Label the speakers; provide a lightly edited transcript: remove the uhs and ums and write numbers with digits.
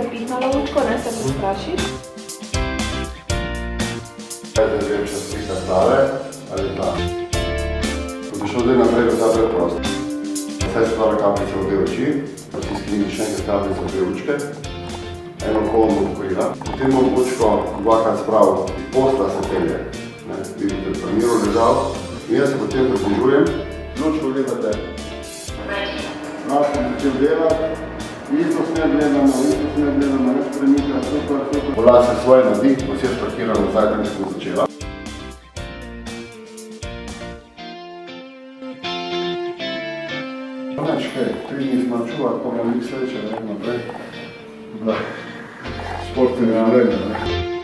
Speaker 1: zapihna lučko, ne se postraši.
Speaker 2: Zdaj vem, če slika stave ali dva. Ko bi šel zdaj naprej, bo ta preprosto. Vse stvar kapljice v obe oči, proti skrini še enkrat kapljice v obe lučke. Eno kolo bo pokrila. Potem bom lučko dvakrat spravil, posla se pelje. Vidite, pa miro ležal. In jaz se potem približujem. Lučko gledate. Lahko začel delati. Isto smer gledamo, več premika, super. Vola se svoje naredi, bo se parkira nazaj, tam smo začela. Neč kaj, 3 dni smo čuvali, pa bomo njih sreče, naprej. Šport je vreme.